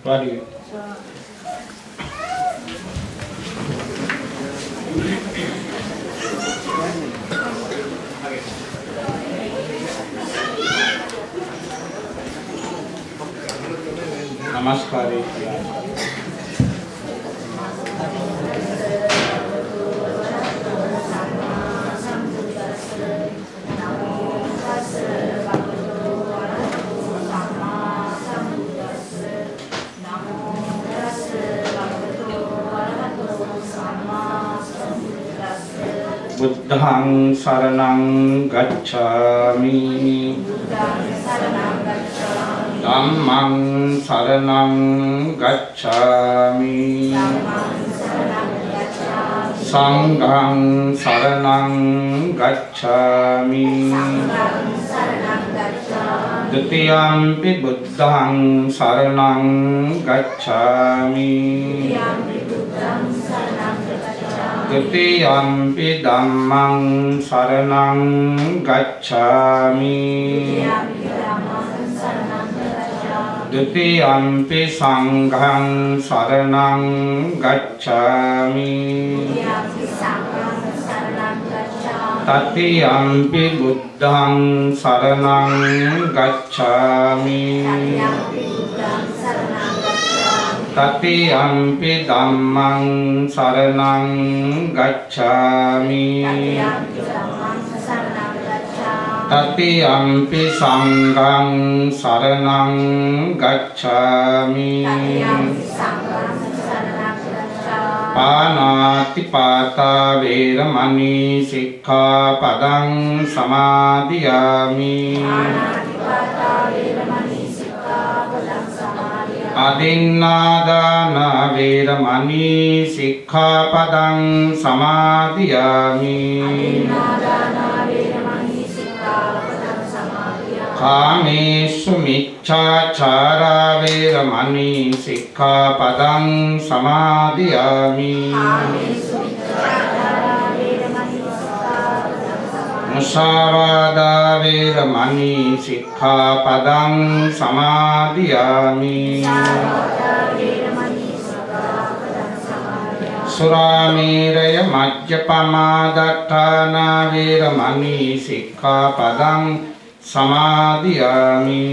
වාඩි नमस्कार बुद्धं शरणं गच्छामि धम्मं शरणं गच्छामि संघं शरणं गच्छामि द्वितीयंपि बुद्धं शरणं गच्छामि तृतीयंपि धम्मं शरणं गच्छामि द्वितीयंपि संघं शरणं गच्छामि तृतीयंपि बुद्धं शरणं गच्छामि तृतीयंपि धम्मं शरणं गच्छामि तृतीयंपि संघं शरणं गच्छामि पानातिपाता वैरमणि सिक्खापदं समादियामि अदिन्नादान वैरमणि सिक्खापदं समादियामि कामेषु मिच्छाचारा वैरमणि सिक्खापदं समादियामि मुसावादा वैरमणि सिक्खापदं समादियामि सुरामेरय मज्जपमादट्ठाना वैरमणि सिक्खापदं समादियामि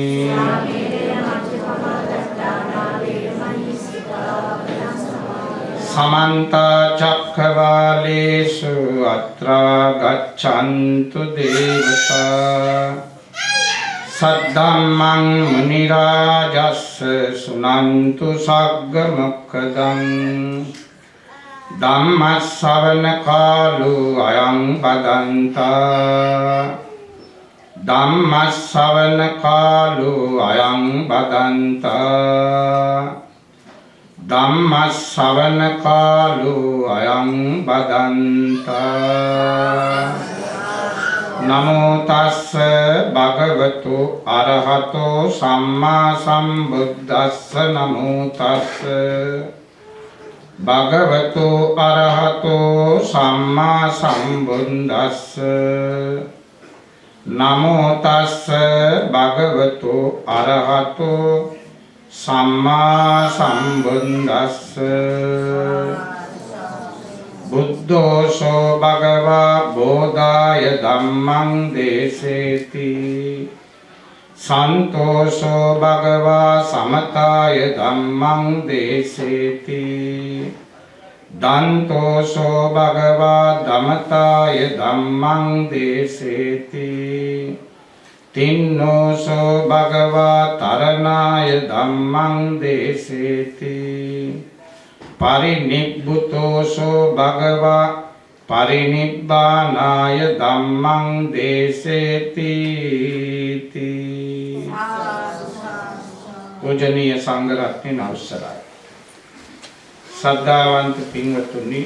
समन्त चक्रवालेषु अत्र गच्छन्तु देवता सद्धम्मं मुनिराजस्य शृण्वन्तु सग्गमुक्तम् धम्मश्रवणकालो अयं बदन्तः धम्मश्रवणकालो अयं बदन्तः धम्मश्रवणकालो अयं बदन्तः नमो तस्स भगवतो अरहतो सम्मा सम्बुद्धस्स नमो तस्स भगवतो अरहतो सम्मा सम्बुद्धस्स नमो तस्स भगवतो अरहतो सम्मा सम्बुद्धस्स बुद्धोऽसो भगवा बोधाय धम्मं देसेति सन्तोषो भगवा समताय धम्मं देसेति दन्तोषो भगवा दमताय धम्मं देसेति तिन्नोषो भगवा तरणाय धम्मं देसेति परिनिब्बुतोषो भगवा परिनिब्बानाय धम्मं देसेति। पूजनीय संඝ रत्न අවසරයි. ශ්‍රද්ධාවන්ත පින්වතුනි,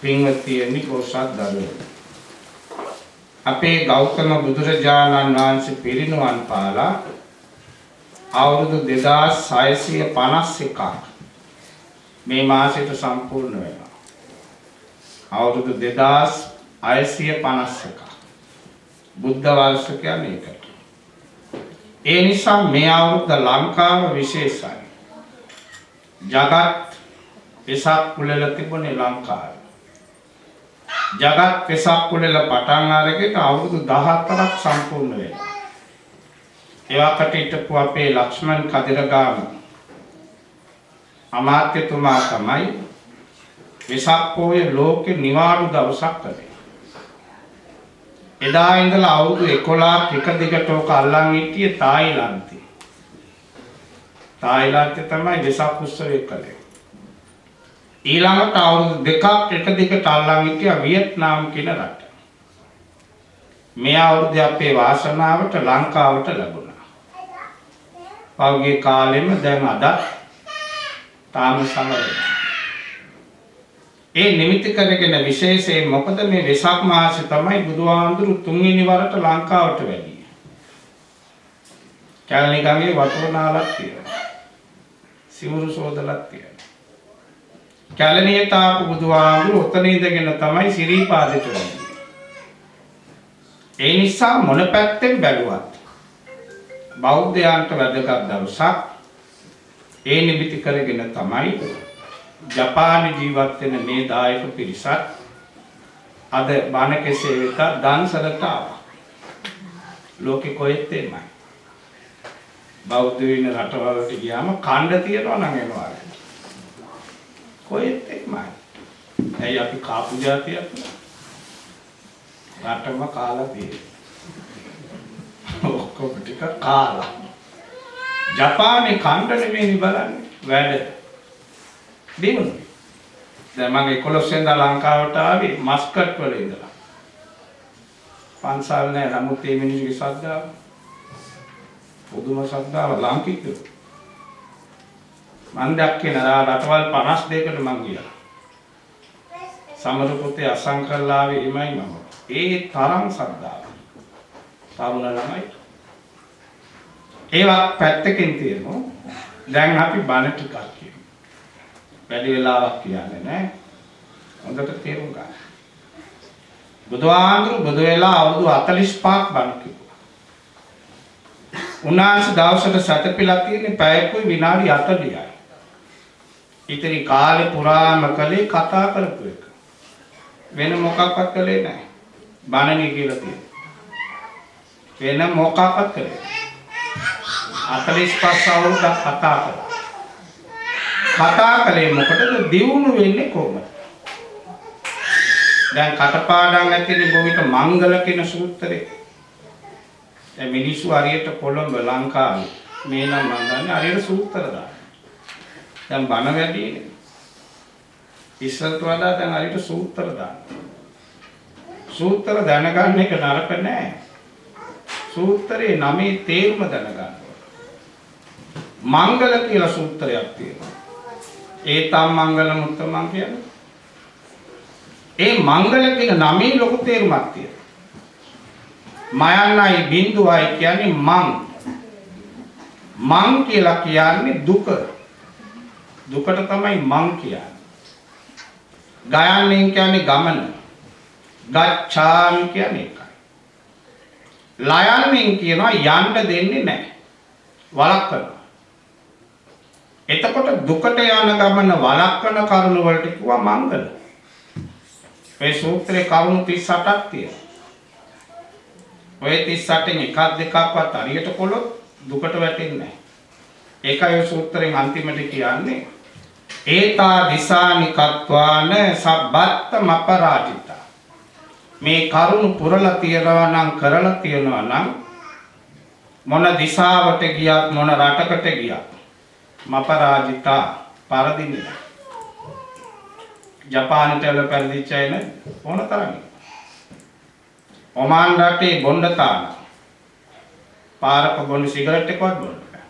පින්වතියනි, පොසත් දරුවෝ, අපේ ගෞතම බුදුරජාණන් වහන්සේ පිරිනුවන් පාලා අවුරුදු 2651ක් මේ මාසෙට සම්පූර්ණ වෙනවා. අවුරුදු 2651 බුද්ධ වර්ෂ කියන්නේ ඒකට. ඒ නිසා මේ අවුරුද්ද ලංකාව විශේෂයි. ජගත් වෙසක් කුලල තිබුණේ ලංකාවේ. ජගත් වෙසක් කුලල පටන් අරගෙන අවුරුදු 14ක් සම්පූර්ණ වෙනවා. ඒවකට හිටපු අපේ ලක්ෂ්මන් කදිරගාම අමාත්‍යතුමා තමයි වෙසක් පොය ලෝකේ නිවාඩු දවසක් කළේ. එදා ඉඳලා අවුරුදු 11ක් එක දිගට ඔක අල්ලන් හිටියේ තායිලන්තේ. තායිලන්තේ තමයි වෙසක් උත්සවය කළේ. ඊළඟට අවුරුදු 2ක් එක දිගට අල්ලන් හිටියා වියට්නාම් කියන රට. මේ අවුරුද්දේ අපේ වාසනාවට ලංකාවට ලැබුණා. පෞගේ කාලෙම දැන් අද තාම සමරනවා. ඒ නිමිති කරගෙන විශේෂයෙන් මොකද මේ වෙසක් මාසෙ තමයි බුදුහාමුදුරු තුන්වෙනි වරට ලංකාවට වැඩියේ. කැලණි ගඟේ වතුරනාලක් තියෙනවා. සිවුරු සෝදලක් තියෙනවා. කැලණියට ආපු බුදුහාමුදුරු ඔතන ඉඳගෙන තමයි සිරිපාදෙට වැඩියේ. ඒ නිසා මොන පැත්තෙන් බැලුවත් බෞද්ධයන්ට වැදගත් දවසක්. ඒ නිමිති කරගෙන තමයි ජපානයේ ජීවත් වෙන මේ දායක පිරිසත් අද බණ කෙසේ වෙත දන්සලට ආවා. ලෝකෙ කොහෙත් එමය. බෞද්ධ වෙන රටවලට ගියාම කණ්ඩ තියනවා නම් එනවා. කොහෙත් එමය. ඇයි අපි කාපු જાතියක්? රටම කාලා තියෙන්නේ. ඔක්කොම ටික කාලා. ජපානයේ කණ්ඩ නෙමෙයි බලන්නේ වැඩ. දිනුනේ. දැන් මම 11 වෙනිදා ලංකාවට ආවේ මස්කට් වල ඉඳලා. පන්සල් නෑ නමුත් මේ මිනිස්සුගේ ශ්‍රද්ධාව. පුදුම ශ්‍රද්ධාව ලාංකික. මම දැක්කේ නරා රටවල් 52කට මං ගියා. සමරු පුතේ අසංකල්ලාවේ එමයි මම. ඒ තරම් ශ්‍රද්ධාව. තරුණ ළමයි. ඒවා පැත්තකින් තියෙනවා. දැන් අපි බණ ටිකක් කියමු. වැඩි වෙලාවක් කියන්නේ නැහැ. හොඳට තේරුම් ගන්න. බුදුහාමුදුරු බුදු වෙලා අවුරුදු 45ක් බණ කිව්වා. උන්වහන්සේ දවසට සතපිලා තියෙන්නේ පැයකුයි විනාඩි 40යි. ඉතින් කාලේ පුරාම කලේ කතා කරපු එක. වෙන මොකක්වත් කළේ නැහැ. බණනේ කියලා තියෙනවා. වෙන මොකක්වත් කළේ නැහැ. 45 අවුරුද්දක් කතා කළා. කතා කළේ මොකටද? දියුණු වෙන්නේ කොහොමද? දැන් කටපාඩම් ඇතිනේ බොවිත මංගල කියන සූත්‍රේ. දැන් මිනිස්සු හරියට කොළඹ ලංකාවේ මේ නම් මම දන්නේ හරියට සූත්‍ර දාන. දැන් බණ වැඩිනේ. ඉස්සරට වඩා දැන් හරියට සූත්‍ර දාන. සූත්‍ර දැනගන්න එක නරක නෑ. සූත්‍රේ නමේ තේරුම දැනගන්න. මංගල කියලා සූත්‍රයක් තියෙනවා. ඒතම් මංගල මුත්තමන් කියන්නේ. ඒ මංගල කියන නමේ ලොකු තේරුමක් තියෙනවා. මයන්නයි බිඳුවයි කියන්නේ මං. මං කියලා කියන්නේ දුක. දුකට තමයි මං කියන්නේ. ගයන්නේ කියන්නේ ගමන. ගච්ඡාමි කියන්නේ ඒකයි. ලයන්නේ කියනවා යන්න දෙන්නේ නැහැ. වළක්වනවා. එතකොට දුකට යන ගමන වළක්වන කරුණ වලට කිව්වා මංගල. මේ සූත්‍රේ කරුණු 38ක් තියෙනවා. ඔය 38න් එකක් දෙකක්වත් හරියට කොළොත් දුකට වැටෙන්නේ නැහැ. ඒකයි සූත්‍රයෙන් අන්තිමට කියන්නේ ඒතා දිසානි කත්වාන සබ්බත්ත මපරාජිතා. මේ කරුණු පුරලා තියනවා නම් කරලා තියනවා නම් මොන දිශාවට ගියත් මොන රටකට ගියත් මපරාජිතා පරදින්නේ. ජපානට වල පරිදිච්ච අය නේ ඕන තරම්. ඔමාන් රටේ බොණ්ඩ තාන. පාරක බොන්න සිගරට් එකවත් බොන්න බෑ.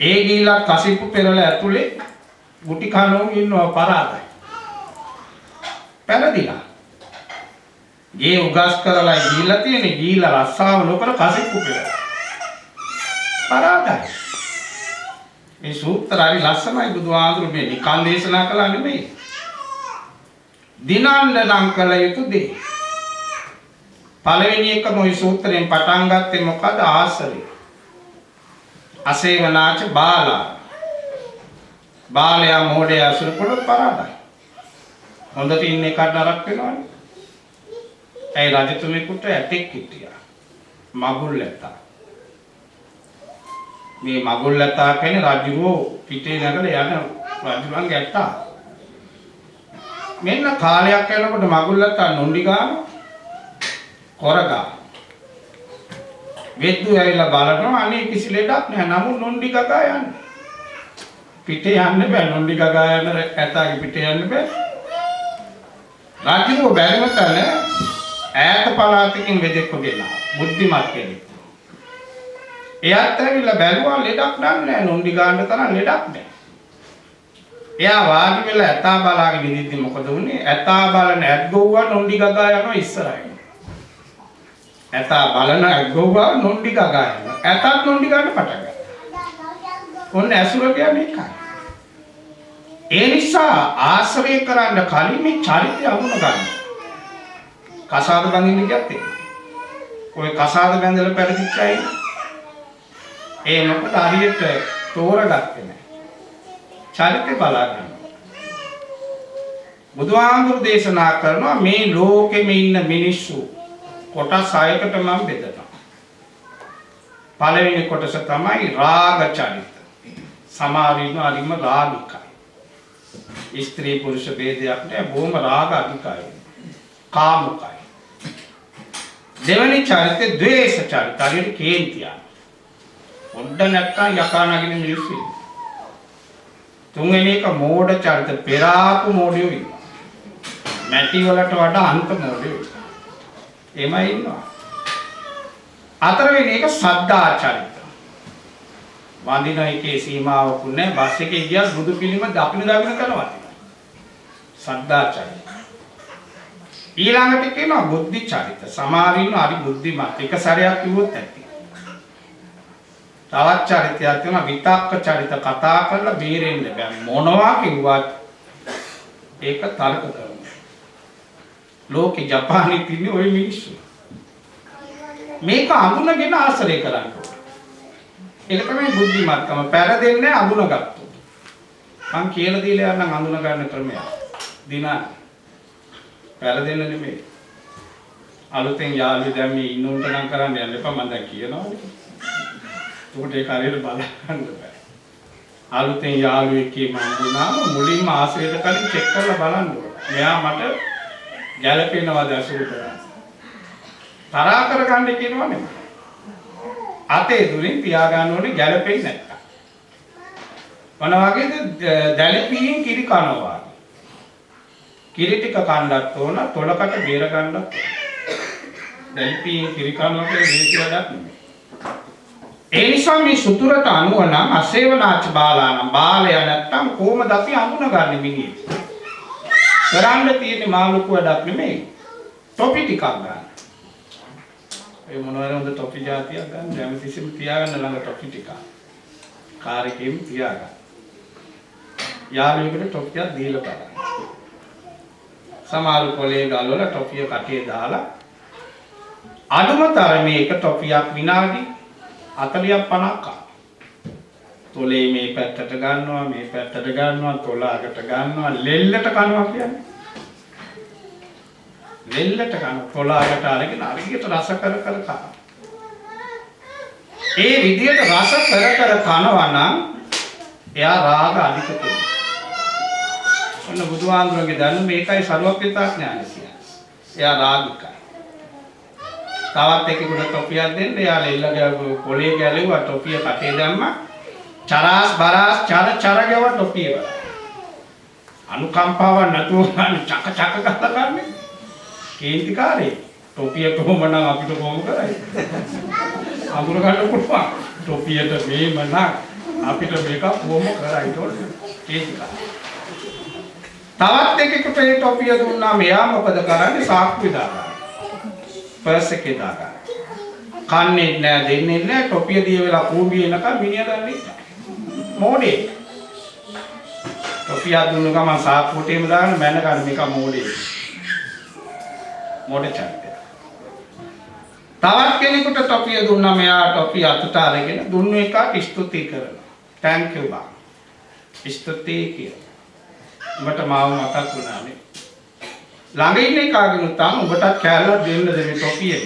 ඒ ගිහිලා කසිප්පු පෙරල ඇතුලේ ගුටි කනෝ ඉන්නවා පරාදයි. පෙරදිලා. ගේ උගස් කරලා ගිහිලා තියෙන්නේ ගිහිලා රස්සාව නොකර කසිප්පු පෙරල. පරාදයි. මේ සූත්‍ර හරි ලස්සනයි බුදුහාමුදුරු මේ නිකන් දේශනා කළා නෙමෙයි. දිනන්න නම් කළ යුතු දේ. පළවෙනි එක මොයි සූත්‍රයෙන් පටන් ගත්තේ මොකද? ආශ්‍රය. අසේවනාච බාලා. බාලයා මෝඩයා අසුරපොළ පරාදයි. හොඳට ඉන්න එකට නරක වෙනවනේ. ඒ රජතුමෙකුට ඇටෙක් හිටියා. මගුල් ඇතා. මේ මගුල් ඇතා කියන්නේ රජුරෝ පිටේ නැගලා යන රජුරන්ගේ ඇතා. මෙන්න කාලයක් යනකොට මගුල් ඇතා නොණ්ඩි ගාන කොරගා. වෙද්දු ඇවිල්ලා බලනවා අනේ කිසි ලෙඩක් නැහැ. නමුත් නොණ්ඩි ගගා යන්නේ. පිටේ යන්න බෑ. නොණ්ඩි ගගා යන ඇතාගේ පිටේ යන්න බෑ. රජුරෝ බැරිම තැන ඈත පළාතකින් වෙදෙක්ව ගෙනා බුද්ධිමත් කෙනෙක්. එයාත් ඇවිල්ලා බැලුවා ලෙඩක් නැහැ. නොණ්ඩි ගාන්න තරම් ලෙඩක් නැහැ. එයා වාඩි වෙලා ඇතා බලාගෙන ඉඳිද්දි මොකද වුනේ? ඇතා බලන ඇද්ගොව්වා නොණ්ඩි ගගා යනවා ඉස්සරහින්. ඇතා බලන ඇද්ගොව්වා නොණ්ඩි ගගා යනවා. ඇතත් නොණ්ඩි ගන්න පටන් ගත්තා. ඔන්න ඇසුර කියන්නේ එකයි. ඒ නිසා ආශ්‍රය කරන්න කලින් මේ චරිතය අඳුන ගන්න. කසාද බඳින්න ගියත් ඔය කසාද බැඳලා පෙරදිච්ච අය ඒ මොකද හරියට තෝරගත්තේ නැහැ. චරිතය බලා ගන්න. බුදුහාමුදුරු දේශනා කරනවා මේ ලෝකෙම ඉන්න මිනිස්සු කොටස් 6කට මම බෙදනවා. පළවෙනි කොටස තමයි රාග චරිත. සමාරින අරිම රාගිකයි. ස්ත්‍රී පුරුෂ ભેදයක් නැහැ. බොහොම රාග අධිකයි. කාමකයි. දෙවෙනි චරිතේ ද්වේෂ චරිත. හරියට කේන්තිය. ඔන්න නැත්තම් යකා නගින මිනිස්සු. තුන්වෙනි එක මෝඩ චරිත. පෙරාපු මෝඩයෝ ඉන්නවා. මැටි වලට වඩා අන්ත මෝඩයෝ. එමය ඉන්නවා. හතරවෙනි එක සද්දා චරිත. වඳින එකේ සීමාවක් නැහැ. බස් එකේ ගියත් බුදු පිළිම දකින්න කරනවා. සද්දා චරිත. ඊළඟට කියනවා බුද්ධි චරිත. සමහරින් හරි බුද්ධිමත්. එක සැරයක් කිව්වොත් ඇති. තවත් චරිතයක් තියෙනවා විතක්ක චරිත. කතා කරලා බේරෙන්න බෑ. මොනවා කිව්වත් ඒක තර්ක කරනවා. ලෝකේ ජපානයේ තියෙන ওই මිනිස්සු. මේක අඳුනගෙන ආශ්‍රය කරන්න ඕනේ. ඒක තමයි බුද්ධිමත්කම. පෙරදෙන්නේ අඳුනගත්තොත්. මං කියලා දීලා යන්නම් අඳුන ගන්න ක්‍රමය. දිනා පෙරදෙන්න නෙමෙයි. අලුතෙන් යාළුවෝ දැන් මේ ඉන්නොන්ට නම් කරන්න යන්න එපා මම දැන් කියනවානේ. උකට ඒක හරියට බලන්න බෑ. අලුතෙන් යාළුවෙක් මම වුණාම මුලින්ම ආශ්‍රයයට කලින් චෙක් කරලා බලන්න ඕනේ. මෙයා මට ගැළපෙනවද අසුරු කරන්නේ. තරහා කරගන්න කියනවා නෙමෙයි. අතේ දුරින් තියාගන්න ඕනේ ගැළපෙන්නේ නැත්තම්. මොන වගේද දැලිපියෙන් කිරි කනවා. කිරි ටික කන්නත් ඕන, තොලකට බේර ගන්නත් ඕන. දැලිපියෙන් කිරි කනවා කියන්නේ මේක වැඩක් නෙමෙයි. ඒ නිසා මේ සුතුරට අනුව නම් අසේවනාච බාලානම් බාලය නැත්තම් කොහොමද අපි අඳුනගන්නේ මිනිහෙක්? කරන්න තියෙන්නේ මාළුක වැඩක් නෙමෙයි. ටොපි ටිකක් ගන්න. ඒ මොනවාරි හොඳ ටොපි જાතියක් ගන්න. හැමතිස්සෙම තියාගන්න ළඟ ටොපි ටිකක්. කාර් එකේම තියාගන්න. යාළුවෙකුට ටොපියක් දීලා බලන්න. සමහර කොලේ ගල්වල ටොපිය කටේ දාලා අඩුම තරමේ එක ටොපියක් විනාඩි 40ක් 50ක්. තොලේ මේ පැත්තට ගන්නවා, මේ පැත්තට ගන්නවා, තොල අගට ගන්නවා, ලෙල්ලට කනවා කියන්නේ. ලෙල්ලට කන තොල අගට අරගෙන අරියට රස කර කර කනවා. ඒ විදියට රස කර කර කනවා නම් එයා රාග අධික කෙනෙක්. ඔන්න බුදුහාමුදුරන්ගේ දැනුම මේකයි සර්වඥතා ඥානය කියන්නේ. එයා රාගිකයි. තවත් එකෙකුට ටොපියක් දෙන්න එයා ලෙල්ලගේ කොලේ ගැලෙව්වා ටොපිය කටේ දැම්මා. චරාස් බරාස් චර ගැව ටොපිය වල. අනුකම්පාවක් නැතුව චක චක ගහලා ගන්නේ. කේන්තිකාරේ ටොපිය කොහොමනම් අපිට කොහොම කරයි? අඳුර ගන්න පුළුවන්. ටොපියට මේම නම් අපිට මේක කොහොම කරයි කේන්තිකාරේ. තවත් එකෙකුට ඒ ටොපිය දුන්නා මෙයා මොකද කරන්නේ? සාක්කුවේ දාගන්න. පර්ස් එකේ දාගන්න. කන්නේ නැහැ දෙන්නේ නැහැ ටොපිය දිය වෙලා කූඹිය එනකම් මිනිහා ගන්නේ. මොඩේ. ටොපිය දුන්න ගමන් සාක්කුවටම දාගෙන මැන ගන්න මේක මොඩේ. මොඩේ චරිතය. තවත් කෙනෙකුට ටොපිය දුන්නා මෙයා ටොපිය අතට අරගෙන දුන්නු එකට ස්තුති කරනවා. thank you බා. ස්තුතියි කියලා. උඹට මාව මතක් වුණානේ. ළඟ ඉන්නේ කාගෙන තාම උඹට කැලලා දෙන්නද මේ ටොපියේ.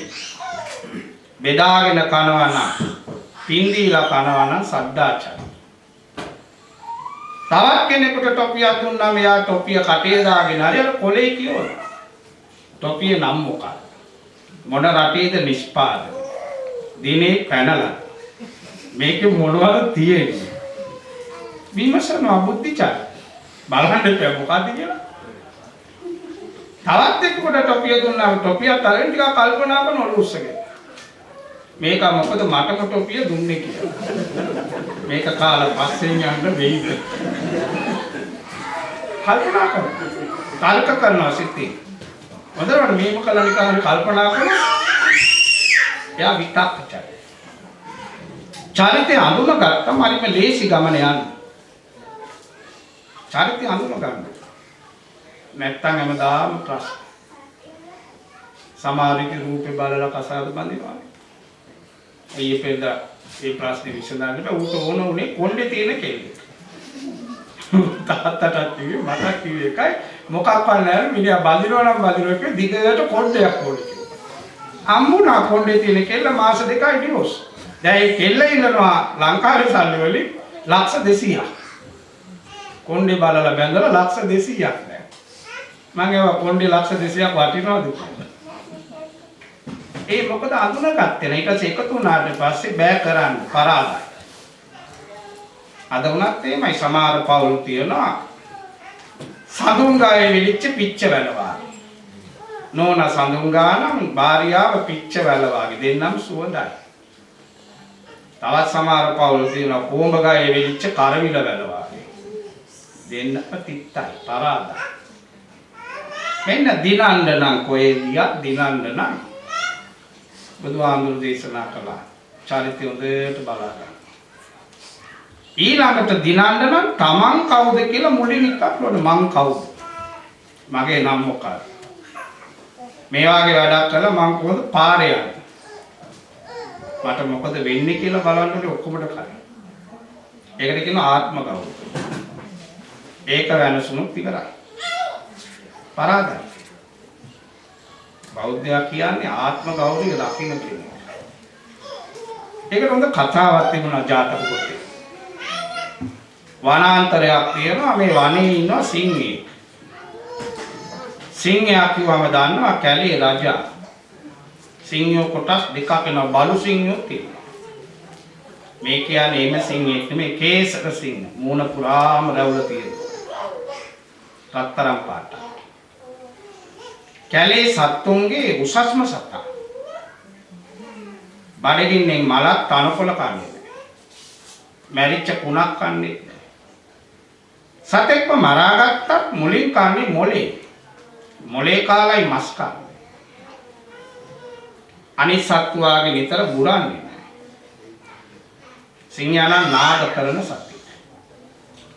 බෙදාගෙන කනවා නම් පින්දීලා කනවා නම් සද්දාචාරය. තවත් කෙනෙකුට ටොපියක් දුන්නා මෙයා ටොපිය කටේ දාගෙන හරි අර කොලේ කියවන. ටොපිය නම් මොකක්ද? මොන රටේද නිෂ්පාදනය? දිනේ පැනලා. මේක මොනවද තියෙන්නේ? විමසනවා බුද්ධිචාරය. බලන්න මොකක්ද කියලා. තවත් එක්කකට ටොපිය දුන්නා ටොපිය තරෙන් ටිකක් කල්පනා කරන ඔලුස්සගෙන. මේක මොකද මටම ටොපිය දුන්නේ කියලා. මේක කාලා පස්සේ යන්න වෙයිද? කල්පනා කරනවා. තර්ක කරනවා සිතේ. හොඳට මේක කළා නිකන් කල්පනා කරනවා. එයා විතක්කචරය. චරිතය අඳුනගත්තම හරිම ලේසි ගමන යන්න. චරිතය අඳුනගන්න. නැත්තම් හැමදාම ප්‍රශ්න. සමහරවිට රූපේ බලලා කසාද බඳිනවා. අයියේ පෙරද ඒ ප්‍රශ්නේ විසඳන්න බෑ. ඌට ඕන උනේ කොණ්ඩේ තියෙන කෙල්ල. තාත්තට කිව්වේ මට කිව්වේ එකයි මොකක්වත් නැහැ මිනිහා බඳිනවා නම් බඳිනවා කිව්වේ දිගට කොණ්ඩයක් ඕනේ කිව්වා. අම්මුණා කොණ්ඩේ තියෙන කෙල්ල මාස 2යි ඩිවෝස්. දැන් ඒ කෙල්ල ඉන්නවා ලංකාවේ සල්ලි වලින් ලක්ෂ 200ක්. කොණ්ඩේ බලලා බැඳලා ලක්ෂ 200ක් දැන්. මම ඒවා කොණ්ඩේ ලක්ෂ 200ක් වටිනවද? ඒ මොකද අඳුනගත්තේ නේ. ඊට පස්සේ එකතු වුණාට පස්සේ බෑ කරන්න පරාදයි. අද වුණත් එමය සමහර පවුල් තියනවා සඳුන් ගායේ විලිච්ච පිච්ච වැලවා. නෝනා සඳුන් ගානම් භාර්යාව පිච්ච වැලවාගේ දෙන්නම් සුවඳයි. තවත් සමහර පවුල් තියනවා කොඹ ගායේ විලිච්ච කරවිල වැලවාගේ. දෙන්නම තිත්තයි පරාදයි. මෙන්න දිනන්න නම් කොහේ ගියත් දිනන්න නම් බුදුහාමුදුරු දේශනා කළා. චරිතය හොඳට බලා ගන්න. ඊළඟට දිනන්න නම් තමන් කවුද කියලා මුලින් එකක් නෝන මං කවුද? මගේ නම මොකක්ද? මේ වගේ වැඩක් කළා මං කොහොමද පාරේ යන්නේ? මට මොකද වෙන්නේ කියලා බලන්න ඔක්කොමද කරන්නේ. ඒකට කියනවා ආත්ම ගෞරවය. ඒක වෙනසුණුත් ඉවරයි. පරාදයි. බෞද්ධයා කියන්නේ ආත්ම ගෞරවය දකින්න කියනවා. ඒකට හොඳ කතාවක් තිබුණා ජාතක පොතේ. වනාන්තරයක් තියෙනවා මේ වනයේ ඉන්න සිංහයෙක්. සිංහයා කිව්වම දන්නවා කැලේ රජා. සිංහයෝ කොටස් දෙකක් වෙනවා බලු සිංහයෝ තියෙනවා. මේ කියන්නේ එම සිංහෙක් නෙමෙයි කේසර සිංහ. මූණ පුරාම රැවුල තියෙනවා. රත්තරන් පාට. කැලේ සත්තුන්ගේ උසස්ම සතා. බඩගින්නෙන් මලක් තනකොළ කන්නේ නැහැ. මැරිච්ච කුණක් කන්නේ නැහැ. සතෙක්ව මරාගත්තත් මුලින් කන්නේ මොලේ. මොලේ කාලයි මස් කන්නේ. අනිත් සත්තු වාගේ විතර බුරන්නේ නැහැ. සිංහයා නම් නාද කරන සතෙක්.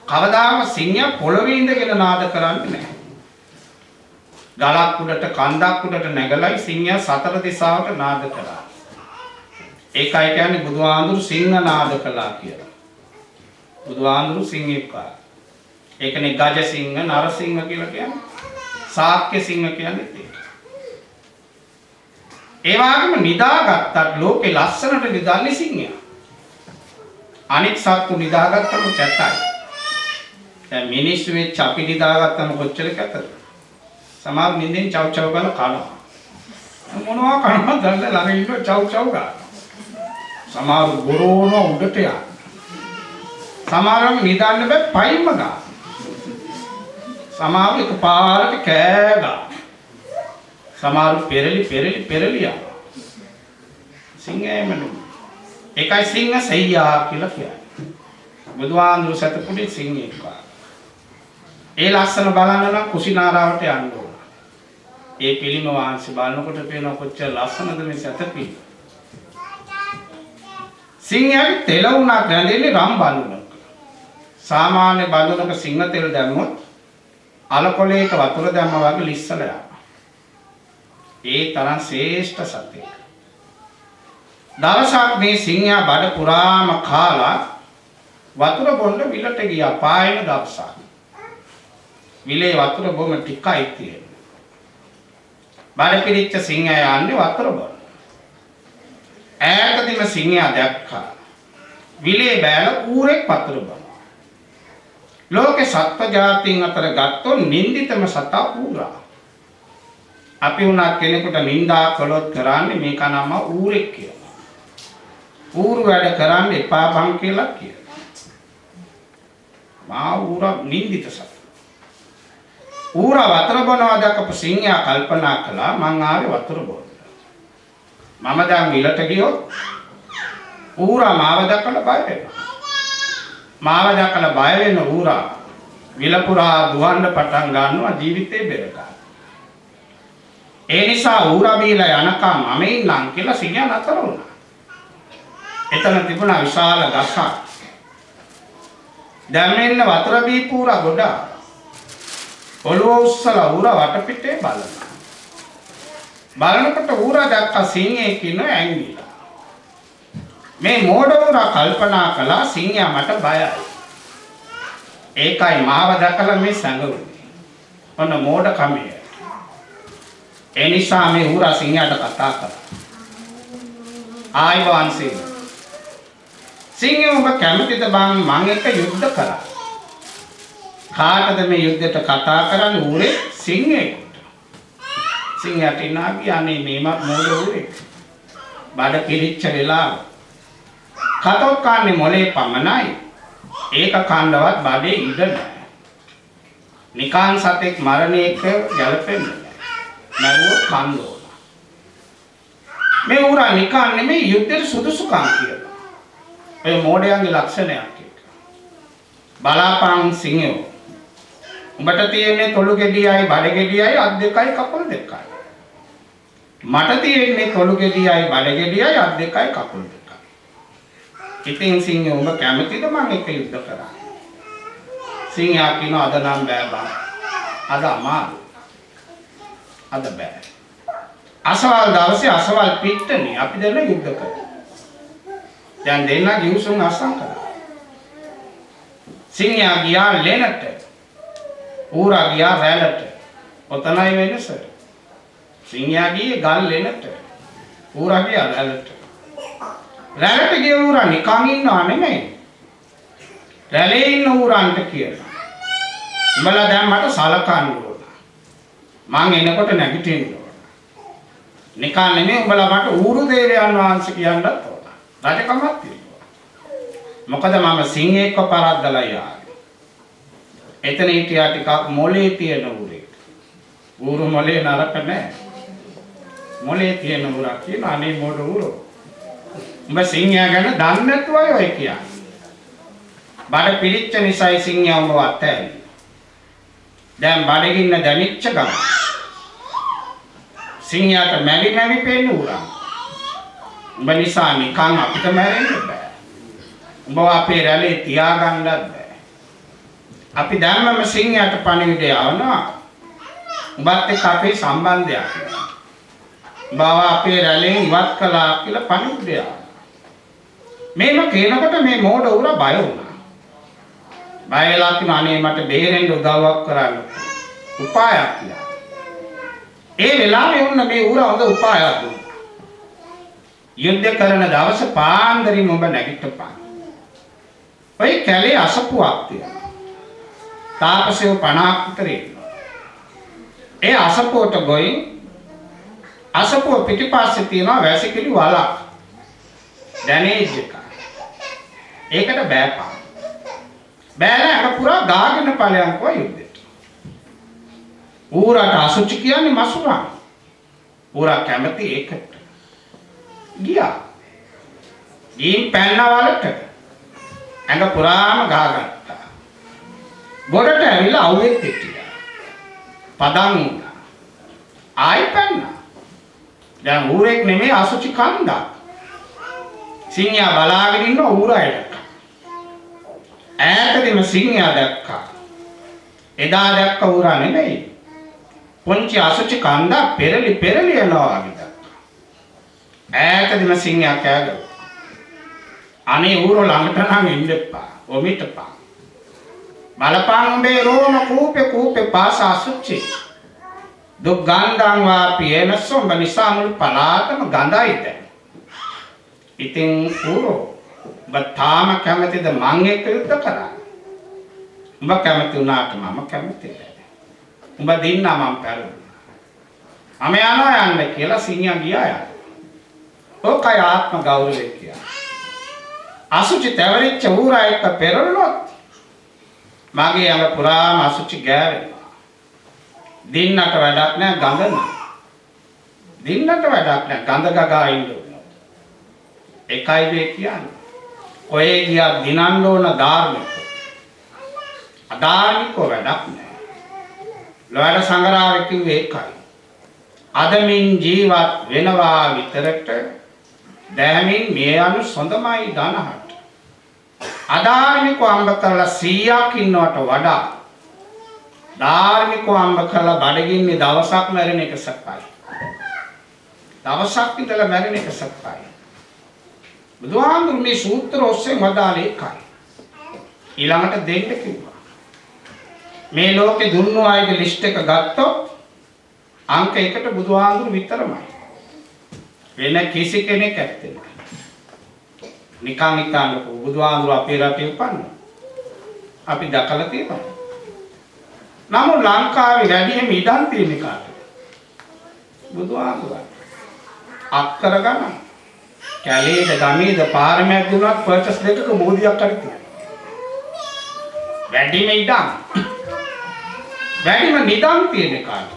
කවදාම සිංහයා පොළවේ ඉඳගෙන නාද කරන්නේ නැහැ. ගලක් උඩට කන්දක් උඩට නැගලයි සිංහයා සතර දිශාවට නාද කළා. ඒකයි කියන්නේ බුදුහාඳුරු සිංහ නාද කළා කියලා. බුදුහාඳුරු සිංහෙක්. ඒකනේ ගජ සිංහ, නර සිංහ කියලා කියන්නේ. ශාක්‍ය සිංහ කියන්නේ ඒක. ඒ වගේම නිදාගත්තත් ලෝකේ ලස්සනට නිදාන්නේ සිංහයා. අනිත් සත්තු නිදාගත්තම කැතයි. දැන් මිනිස්සු වෙච්ච අපි නිදාගත්තම කොච්චර කැතද? සමහර නිින්දෙන් චව් චව් ගාලා කනවා. මොනවා කනවද දැන් ළඟ ඉන්න චව් චව් ගාලා. සමහර ගොරෝන උඩට යන. සමහරව නිදාන්න බෑ පයින්ම ගා. සමහර එක පාරට කෑ ගා. සමහර පෙරලි යන. සිංහයම ඒකයි සිංහ සෙයියා කියලා කියන්නේ. බුදුහාමුදුරු සතපුඩි සිංහෙක් වගේ. ඒ ලස්සන බලන්න නම් කුසිනාරාවට යන්න ඕන. ඒ පිළිම වහන්සේ බලනකොට පේන කොච්චර ලස්සනද මේ සතපිලි. සිංහයාගේ තෙල උනා රැඳෙන්නේ රම් බඳුනක. සාමාන්‍ය බඳුනක සිංහ තෙල් දැම්මොත් අලකොලේට වතුර දැම්මා වගේ ලිස්සල යනවා. ඒ තරම් ශ්‍රේෂ්ඨ සතෙක්. දවසක් මේ සිංහයා බඩ පුරාම කාලා වතුර බොන්න විලට ගියා පායන දවසක්. විලේ වතුර බොම ටිකයි තියෙන්නේ. බඩ පිරිච්ච සිංහයා යන්නේ වතුර බොන්න. ඈතදීම සිංහයා දැක්කා. විලේ බෑලා ඌරෙක් වතුර බොනවා. ලෝකේ සත්ත්ව ජාතීන් අතර ගත්තොත් නින්දිතම සතා ඌරා. අපි උනා කෙනෙකුට නින්දා කළොත් කරන්නේ මේක නම ඌරෙක් කියලා. ඌරු වැඩ කරන්න එපා බං කියලා කියනවා. මා ඌරා නින්දිත සතා. ඌරා වතුර බොනවා දැකපු සිංහයා කල්පනා කළා මං ආවේ වතුර බොන්න. මම දැන් විලට ගියොත් ඌරා මාව දැකලා බය වෙනවා. මාව දැකලා බය වෙන ඌරා විල පුරා දුවන්න පටන් ගන්නවා ජීවිතේ බෙර ගන්න. ඒ නිසා ඌරා බීලා යනකම් මම ඉන්නම් කියලා සිංහයා නතර වුණා. එතන තිබුණා විශාල ගසක්. දැන් මෙන්න වතුර බීපු ඌරා ගොඩා ඔළුව උස්සලා ඌරා වටපිටේ බලනවා. බලනකොට ඌරා දැක්ක සිංහෙක් ඉන්න ඇඟිලා. මේ මෝඩ ඌරා කල්පනා කළා සිංහයා මට බයයි. ඒකයි මාව දැකලා මේ සැඟවුනේ. ඔන්න මෝඩ කමිය. ඒ නිසා මේ ඌරා සිංහයාට කතා කළා. ආයිබෝන් සිංහයා ඔබ කැමතිද බං මං එක්ක යුද්ධ කරා? කාටද මේ යුද්ධයට කතා කරන්නේ ඌරේ සිංහෙකුට. සිංහයාට ඉනාගේ අනේ මේමත් මෝඩ ඌරෙක්. බඩ පිරිච්ච වෙලාව. කතෝ කන්නේ මොලේ පමණයි. ඒක කන්නවත් බඩේ ඉඩ නැහැ. නිකාන් සතෙක් මරණයක ගැලපෙන්නේ නැහැ. මරුවොත් කන්න ඕන. මේ ඌරා නිකාන් නෙමෙයි යුද්ධයට සුදුසුකම් කියලා. ඒ මෝඩයන්ගේ ලක්ෂණයක් ඒක. බලාපං සිංහයෝ උඹට තියෙන්නේ තොළු ගෙඩියයි බඩ ගෙඩියයි අත් දෙකයි කකුල් දෙකයි. මට තියෙන්නේ තොළු ගෙඩියයි බඩ ගෙඩියයි අත් දෙකයි කකුල් දෙකයි. ඉතින් සිංහයෝ උඹ කැමතිද මං එක්ක යුද්ධ කරන්න? සිංහයා කියනවා අද නම් බෑ බං. අද අමාරු. අද බෑ. අසවල් දවසේ අසවල් පිට්ටනේ අපි දෙන්න යුද්ධ කරමු. දැන් දෙන්න ගිවිසුම් අසං කළා. සිංහයා ගියා ලෙනට. ඌරා ගියා රැළට. ඔතනයි වෙනස. සිංහයා ගියේ ගල් ලෙනට. ඌරා ගියා රැළට. රැළට ගිය ඌරා නිකන් ඉන්නව නෙමෙයි. රැළේ ඉන්න ඌරන්ට කියනවා. උඹලා දැන් මට සලකන්න ඕන. මං එනකොට නැගිටින්න ඕන. නිකන් නෙමෙයි උඹලා මට ඌරු දේවයන් වහන්සේ කියන්නත් ඕන. රජකමක් තියෙනවා. මොකද මම සිංහෙක්ව පරද්දලා යාවේ. එතන හිටියා ටිකක් මොලේ තියෙන ඌරෙක්. ඌරු මොලේ නරක නැහැ. මොලේ තියෙන ඌරා කියන අනේ මොඩ ඌරෝ. උඹ සිංහයා ගැන දන්නේ නැතුව ඔය කියන්නේ. බඩ පිළිච්ච නිසායි සිංහයා උඹව අත්හැරියේ. දැන් බඩගින්න දැනිච්ච ගම. සිංහයාට මැවි පේන්න ඌරා. උඹ නිසා නිකන් අපිට මැරෙන්න බෑ. උඹව අපේ රැළේ තියාගන්නත් බෑ. අපි දැම්මම සිංහයාට පණිවිඩය ආවනවා. උඹත් එක්ක අපේ සම්බන්ධයක්. උඹව අපේ රැළෙන් ඉවත් කළා කියලා පණිවිඩය ආවා. මේක කියනකොට මේ මෝඩ ඌරා බය වුණා. බය වෙලා කිව්වා අනේ මට බේරෙන්න උදව්වක් කරන්න. උපායක් කියලා. ඒ වෙලාවේ වුණ මේ ඌරා හොඳ උපායක් දුන්නා. යුද්ධ කරන දවස පාන්දරින් ඔබ නැගිටපන්. ඔය කැලේ අසපුවක් තියෙනවා. තාපසයෝ 50ක් විතර ඉන්නවා. ඒ අසපුවට ගොයින් අසපුව පිටිපස්සේ තියෙනවා වැසිකිලි වලක්. ඩැමේජ් එක. ඒකට බෑපන්. බෑලා අර පුරා ගාගෙන ඵලයන්කෝ යුද්ධෙට. ඌරට අසුචි කියන්නේ මසුරා. ඌරා කැමති ඒකට. ගියා. ගින් පැන්න වලට ඇඟ පුරාම ගහගත්තා. ගොඩට ඇවිල්ලා අවුෙත් හිටියා. පදන් වුණා. ආයි පැන්නා. දැන් ඌරෙක් නෙමෙයි අසුචි කන්දක්. සිංහයා බලාගෙන ඉන්න ඌරාට. ඈතදීම සිංහයා දැක්කා. එදා දැක්ක ඌරා නෙමෙයි. පොන්චි අසුචි කන්දක් පෙරලි යනවා වගේ දැක්කා. ඈතදීම සිංහයා කෑගහුවා. අනේ ඌරෝ ළඟට නම් එන්න එපා. ඔමිටපා. බලපං උඹේ රෝම කූපේ පාස අසුචි. දුක් ගන්ධං වාපි එනසො උඹ නිසා මුළු පලාතම ගඳයි දැන්. ඉතින් ඌරෝ උඹ තාම කැමතිද මං එක්ක යුද්ධ කරන්න? උඹ කැමති වුණාට මම කැමති නැහැ. උඹ දින්නා මම පැරුණා. මම යනවා යන්න කියලා සිංහයා ගියා යන්න. ඕකයි ආත්ම ගෞරවය කියන්නේ. අසුචි තැවරිච්ච ඌරා එක්ක පෙරළුනොත් මගේ අඟ පුරාම අසුචි ගෑවෙනවා. දින්නට වැඩක් නැහැ ගඳ නෑ. දින්නට වැඩක් නැහැ ගඳ ගගා ඉන්න ඕන. එකයි මේ කියන්නේ. ඔය ගියා දිනන්න ඕන ධාර්මික. අධාර්මිකව වැඩක් නැහැ. ලෝයඩ සංගරාවේ කිව්වේ ඒකයි. අදමින් ජීවත් වෙනවා විතරට දැහැමින් මේ අනු සොඳමයි ධනහට. අධාර්මිකව අම්බ කරලා 100ක් ඉන්නවට වඩා ධාර්මිකව අම්බ කරලා බඩගින්නේ දවසක් මැරෙන එක සපයි. දවසක් ඉඳලා මැරෙන එක සපයි. බුදුහාමුදුරු මේ සූත්‍ර ඔස්සේ වදාළේ ඒකයි. ඊළඟට දෙන්න කිව්වා. මේ ලෝකේ දුන්නු අයගේ ලිස්ට් එක ගත්තොත් අංක 1ට බුදුහාමුදුරු විතරමයි. වෙන කිසි කෙනෙක් ඇත්තේ නැහැ. නිකන් හිතන්නකෝ බුදුහාමුදුරු අපේ රටේ උපන්නා. අපි දැකලා තියෙනවා. නමුත් ලංකාවේ වැඩිම ඉඩම් තියෙන කාට? බුදුහාමුදුරු. අක්කර ගන්න. කැලේද ගමේද පාරමයක් දුන්නත් පර්චස් දෙකක බෝධියක් හරි තියෙනවා. වැඩිම ඉඩම්. වැඩිම නිදම් තියෙන කාට?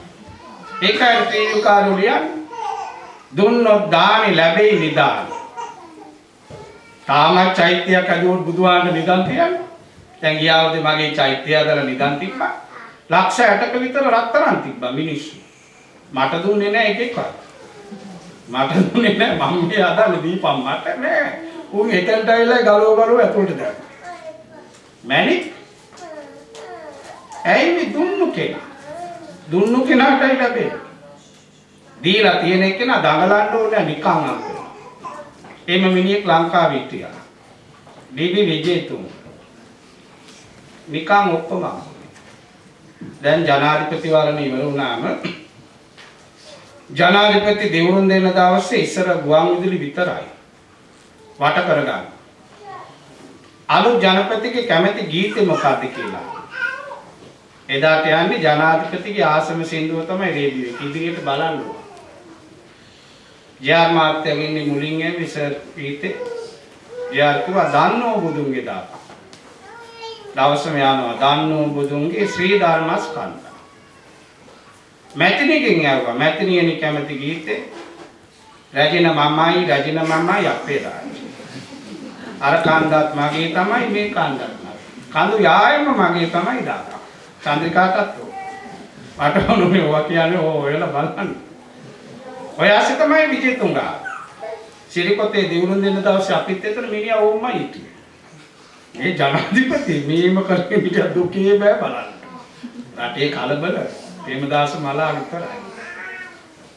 ඒකයි තේරු කාරුලියන් දුන්නොත් දානි ලැබෙයි නිදාන. තාම චෛත්‍යයක් අදුවොත් බුදුහාමර නිදන් තියන්නේ. දැන් ගියාවද මගේ චෛත්‍යය හදලා නිදන් තිබ්බා. ලක්ෂ 60ක විතර රත්තරන් තිබ්බා මිනිස්සු. මට දුන්නේ නැහැ එකෙක්වත්. මට දුන්නේ නැහැ මම මේ හදලා දීපම් මට නෑ. උන් එතනට ඇවිල්ලා ගලව ඇතුළට දානවා. මැණික් ඇයි මේ දුන්නු කෙනා? දුන්නු කෙනාටයි ලැබෙන්නේ. දීලා තියෙන කෙනා දඟලන්න ඕනේ නිකන් අම්පේ. එimhe මිනිහෙක් ලංකාවේ හිටියා. බීබි විජේතුංග. නිකන් ඔක්කොම. දැන් ජනාධිපතිවරණ ඉවර වුණාම ජනාධිපති දෙවුරුන් දෙන දවසේ ඉස්සර ගුවන් විදුලි විතරයි වට කරගන්න. අලුත් ජනපතිගේ කැමැති ගීතේ මොකක්ද කියලා. එදාට යන්නේ ජනාධිපතිගේ ආසම සින්දුව තමයි රේඩියෝ එකේ ඉදිරියට බලන්න ඕන. ජාර් මාත්‍යගෙන් ඉන්නේ මුලින් ඇවි සර් පීතේ. ජාර් කිව්වා දන්නෝ බුදුන්ගේ දාප. දවසම යනවා දන්නෝ බුදුන්ගේ ශ්‍රී ධර්මස්කන්ධ. මැතිණියකින් ඇහුවා මැතිණියනි කැමති ගීතේ රජින මමයි අපේ රාජ්‍ය. අර කන්දත් මගේ තමයි මේ කන්දත් මගේ. කඳු යායම මගේ තමයි දාපා. චන්ද්‍රිකාටත් මට ඕනේ ඔවා කියන්නේ ඔයලා බලන්න. ඔය ආසෙ තමයි විජේතුංගා. සිරිකොතේ දිනුන දෙන දවසේ අපිත් එතන මිනිහා ඕම්මයි හිටියේ. මේ ජනාධිපති මේම කරගෙන හිටිය දුකේ බෑ බලන්න. රටේ කලබල ප්‍රේමදාස මලා විතරයි.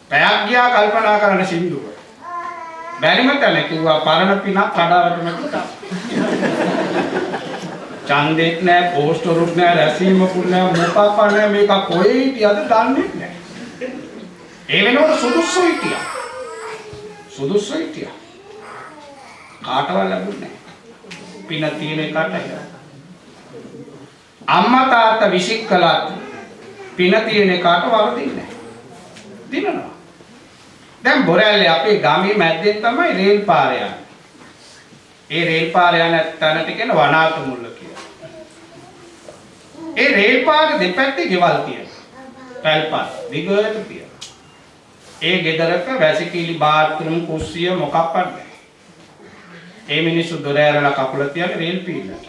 පැයක් ගියා කල්පනා කරන සින්දුව. බැරිම තැන කිව්වා පරණ පිනක් කඩාවැටෙන්න කොට. ඡන්දෙත් නෑ පෝස්ටරුත් නෑ රැසීමකුත් නෑ මොකක්වත් නෑ මේක කොහේ හිටියද දන්නේ නෑ. ඒ වෙනකොට සුදුසු හිටියා. කාටවත් ලැබුණේ නෑ. පින තියෙන එකටයි. අම්මා තාත්තා විසික් කළා පින තියෙන එකට වරදින්නේ නෑ. දිනනවා. දැන් බොරැල්ලේ අපේ ගමේ මැද්දෙන් තමයි රේල් පාර යන්නේ. ඒ රේල් පාර යන තැනට කියන වනාත මුල්ල කියලා. ඒ රේල් පාර දෙපැත්තේ ගෙවල් තියෙනවා. පැල්පත් දිගට තියෙනවා. ඒ ගෙදරක වැසිකිලි බාත්රූම් කුස්සිය මොකක්වත් නැහැ. ඒ මිනිස්සු දොර ඇරලා කකුල තියලා රේල් පීන්නට.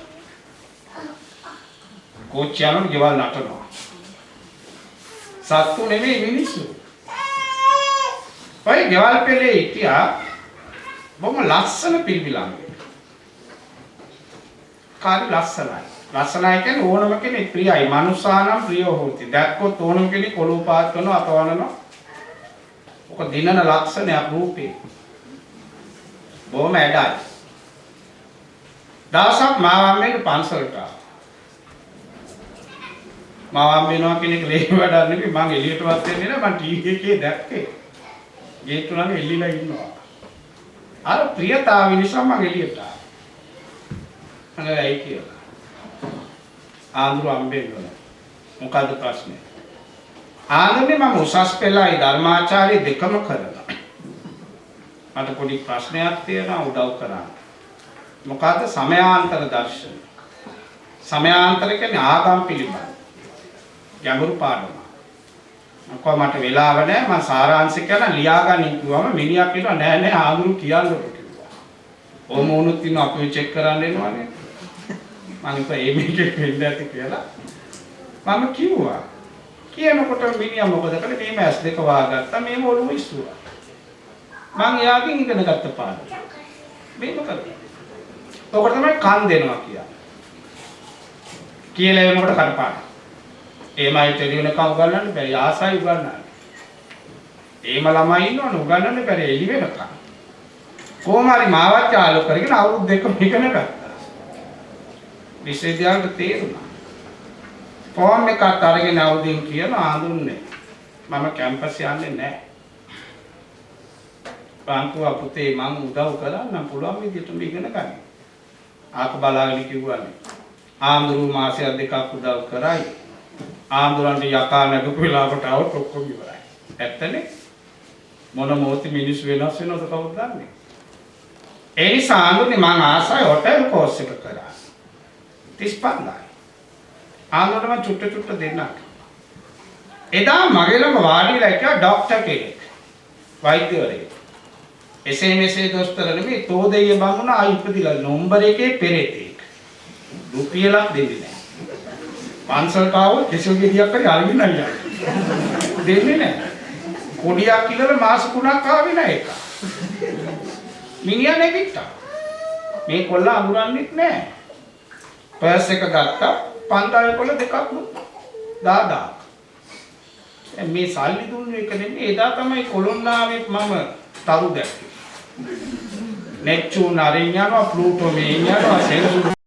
කෝච්චියන ගෙවල් නටනවා. සත්තු නෙමෙයි මිනිස්සු. ඔය ගෙවල් පෙළේ හිටියා බොහොම ලස්සන පිළිවිලක්. කාරි ලස්සනයි. ලස්සනයි කියන්නේ ඕනම කෙනෙක් ප්‍රියයි. මනුස්සානම් ප්‍රියෝ හොති. දැක්කොත් ඕනම කෙනෙක් ඔලුව පාත් කරනවා අතවනනවා. ඔක දිනන ලක්ෂණයක් රූපේ. බොහොම ඇඩයි. දවසක් මාවම් වෙන්න පන්සලට ආවා. මාවම් වෙනවා කියන එක ලේසි වැඩක් නෙවෙයි. මං එළියටවත් එන්නේ නැහැ. මං ටීවී එකේ දැක්කේ. ගේට්ටු ළඟ එල්ලිලා ඉන්නවා. අර ප්‍රියතාව නිසා මං එළියට ආවා. අනේ ඇයි කියලා. ආන්දරු අම්බෙන්න ඕන. මොකද්ද ප්‍රශ්නේ? ආන්දරේ මම උසස් පෙළයි ධර්මාචාර්ය දෙකම කරනවා. මට පොඩි ප්‍රශ්නයක් තියෙනවා උදව් කරන්න. මොකද්ද සමයාන්තර දර්ශන? සමයාන්තර කියන්නේ ආගම් පිළිබඳ. ගැඹුරු පාඩම. මට වෙලාව නැහැ මම සාරාංශය කියලා ලියාගන්න කිව්වම මිනිහා කියනවා නෑ නෑ ආඳුරු කියන්නකො කිව්වා. ඕම වුණොත් ඉන්න අපි චෙක් කරන්න එනවනේ. මම කිව්වා මේකේ වෙන්න ඇති කියලා. මම කිව්වා. කියනකොට මිනිහා මොකද කළේ මේ මැස් දෙක වාගත්තා මේ ඔළුව ඉස්සුවා. මම එයාගෙන් ඉගෙන ගත්ත පාඩම. මේ මොකද? ඔකට තමයි කන් දෙනවා කියන්නේ. කියලා එනකොට කරපාන. ඒමයි තේරියනකම් උගන්නන්න බැරි ආසයි උගන්නන්න. ඒම ළමයි ඉන්නවනේ උගන්නන්න බැරි එළි වෙනකම්. කොහොම හරි මාවත් ආලෝ කරගෙන අවුරුදු දෙකම ඉගෙන ගත්තා. විශ්වවිද්‍යාලෙට තේරුණා. ෆෝම් එකක් අරගෙන අවුදින් කියන ආඳුන්නේ. මම කැම්පස් යන්නේ නැහැ. බාන්කුවා පුතේ මම උදව් කළා නම් පුළුවන් විදිහට ඉගෙන ගන්න. ආක බලාගෙන කිව්වනේ. ආන්දරු මාසයක් දෙකක් උදව් කරයි. ආන්දරන්ට යකා නැගපු වෙලාවට આવත් ඔක්කොම ඉවරයි. ඇත්තනේ? මොන මොහොතේ මිනිස් වෙනස් වෙනවද කවුද දන්නේ? ඒ නිසා ආන්දරනේ මම ආසයි හොටෙල් කෝස් එක කරා. 35යි. ආන්දරට මම චුට්ට දෙන්නම්. එදා මගේ ළඟ වාඩිලා හිටියා ડોක්ටර් කෙනෙක්. වෛද්‍යවරයෙක්. එසේ මෙසේ දොස්තර නෙමෙයි තෝදෙය බමුණ ආයිපදිලා නම්බර එකේ පෙරේතෙක්. රුපියලක් දෙන්නේ නැහැ. පන්සලට ආවොත් කිසිම ගෙඩියක් හරි අරගෙන නැහැ. දෙන්නේ නැහැ. කොඩියක් කියලා මාස 3ක් ආවේ නැහැ එක. මිනිහා නැගිට්ටා. මේ කොල්ල අඳුරන්නෙත් නැහැ. පර්ස් එක ගත්තා 5000 කොල්ල දෙකක් දුන්නා. 10000. මේ සල්ලි දුන්නේ එක නෙමෙයි එදා තමයි කොලොන්නාවේ මම තරු දැක්කේ. නෙච්චු නරින් යනවා ප්ලූටෝ මේ යනවා සෙන්සු